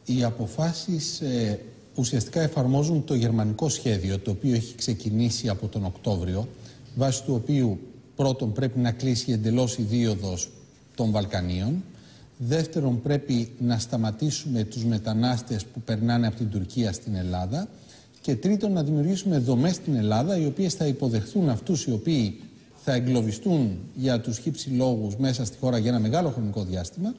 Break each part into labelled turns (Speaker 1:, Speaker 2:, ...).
Speaker 1: Οι αποφάσεις ουσιαστικά εφαρμόζουν το γερμανικό σχέδιο, το οποίο έχει ξεκινήσει από τον Οκτώβριο, βάσει του οποίου πρώτον πρέπει να κλείσει εντελώς η δίωδος των Βαλκανίων, δεύτερον πρέπει να σταματήσουμε τους μετανάστες που περνάνε από την Τουρκία στην Ελλάδα και τρίτον να δημιουργήσουμε δομές στην Ελλάδα οι οποίες θα υποδεχθούν αυτούς οι οποίοι θα εγκλωβιστούν για τους χύψη λόγους μέσα στη χώρα για ένα μεγάλο χρονικό διάστημα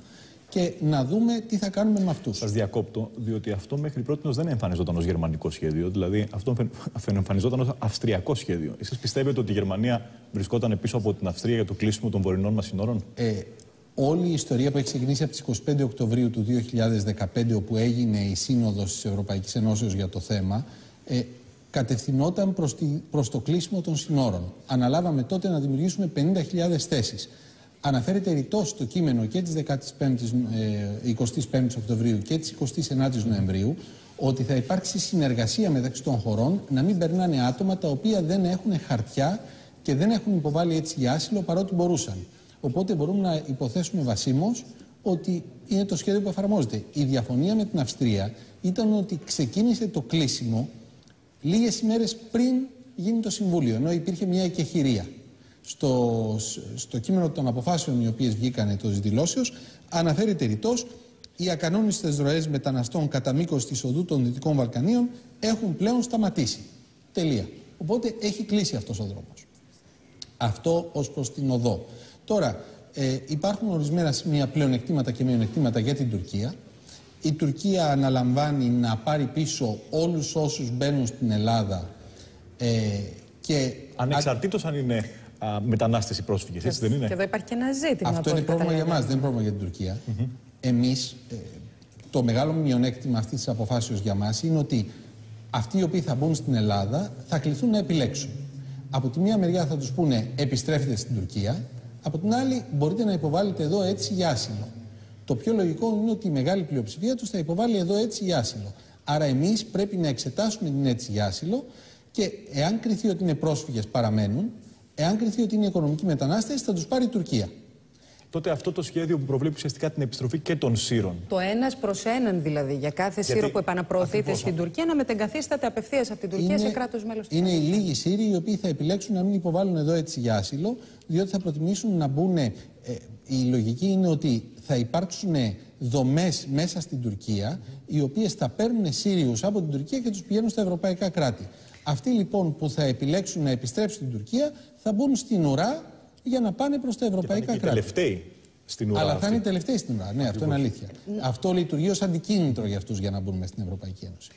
Speaker 1: και να δούμε τι θα κάνουμε με αυτούς.
Speaker 2: Σας διακόπτω, διότι αυτό μέχρι πρότινος δεν εμφανιζόταν ως γερμανικό σχέδιο, δηλαδή αυτό εμφανιζόταν ως αυστριακό σχέδιο. Εσείς πιστεύετε ότι η Γερμανία βρισκόταν πίσω από την Αυστρία για το κλείσιμο των βορεινών μας συνόρων?
Speaker 1: Όλη η ιστορία που έχει ξεκινήσει από τις 25 Οκτωβρίου του 2015, όπου έγινε η Σύνοδος της Ευρωπαϊκής Ενώσεως για το θέμα, κατευθυνόταν προς το κλείσιμο των συνόρων. Αναλάβαμε τότε να δημιουργήσουμε 50.000 θέσεις. Αναφέρεται ρητός στο κείμενο και της 25ης Οκτωβρίου και της 29ης Νοεμβρίου ότι θα υπάρξει συνεργασία μεταξύ των χωρών να μην περνάνε άτομα τα οποία δεν έχουν χαρτιά και δεν έχουν υποβάλει έτσι για άσυλο παρότι μπορούσαν. Οπότε μπορούμε να υποθέσουμε βασίμως ότι είναι το σχέδιο που εφαρμόζεται. Η διαφωνία με την Αυστρία ήταν ότι ξεκίνησε το κλείσιμο λίγες ημέρες πριν γίνει το Συμβούλιο, ενώ υπήρχε μια εκεχηρία. Στο κείμενο των αποφάσεων οι οποίες βγήκανε της δηλώσεως αναφέρεται ρητός οι ακανόνιστες ροές μεταναστών κατά μήκος της οδού των Δυτικών Βαλκανίων έχουν πλέον σταματήσει. Τελεία. Οπότε έχει κλείσει αυτός ο δρόμος. Αυτό ως προς την οδό. Τώρα, υπάρχουν ορισμένα σημεία πλεονεκτήματα και μειονεκτήματα για την Τουρκία. Η Τουρκία αναλαμβάνει να πάρει πίσω όλους όσους μπαίνουν στην Ελλάδα και...
Speaker 2: Ανεξαρτήτως αν είναι μετανάστες ή πρόσφυγες, έτσι δεν είναι?
Speaker 3: Και εδώ υπάρχει και ένα ζήτημα.
Speaker 1: Αυτό είναι πρόβλημα για μας, δεν είναι πρόβλημα για την Τουρκία. Εμείς, το μεγάλο μειονέκτημα αυτής της αποφάσεως για μας είναι ότι αυτοί οι οποίοι θα μπουν στην Ελλάδα θα κληθούν να επιλέξουν. Από τη μία μεριά θα τους πούνε επιστρέφετε στην Τουρκία, από την άλλη μπορείτε να υποβάλλετε εδώ αίτηση για άσυλο. Το πιο λογικό είναι ότι η μεγάλη πλειοψηφία τους θα υποβάλει εδώ αίτηση για άσυλο. Άρα εμείς πρέπει να εξετάσουμε την αίτηση για άσυλο και εάν κριθεί ότι είναι πρόσφυγες παραμένουν, εάν κριθεί ότι είναι οικονομικοί μετανάστες θα τους πάρει η Τουρκία.
Speaker 2: Τότε αυτό το σχέδιο που προβλέπει ουσιαστικά την επιστροφή και των Σύρων.
Speaker 3: Το ένας προς έναν δηλαδή, για κάθε Σύρο που επαναπροωθείται στην Τουρκία να μετεγκαθίσταται απευθείας από την Τουρκία σε κράτος μέλος της
Speaker 1: Ένωσης. Είναι
Speaker 3: Ένωσης.
Speaker 1: οι λίγοι Σύριοι οι οποίοι θα επιλέξουν να μην υποβάλουν εδώ αίτηση για άσυλο, διότι θα προτιμήσουν να μπουν. Η λογική είναι ότι θα υπάρξουν δομές μέσα στην Τουρκία, οι οποίες θα παίρνουν Σύριους από την Τουρκία και τους πηγαίνουν στα ευρωπαϊκά κράτη. Αυτοί λοιπόν που θα επιλέξουν να επιστρέψουν στην Τουρκία θα μπουν στην ουρά για να πάνε προς τα ευρωπαϊκά κράτη.
Speaker 2: Και τελευταίοι στην ουρά.
Speaker 1: Αλλά θα είναι οι τελευταίοι στην ουρά. Ναι, αυτό είναι αλήθεια. Αυτό λειτουργεί ως αντικίνητρο για αυτούς για να μπουν μέσα στην Ευρωπαϊκή Ένωση.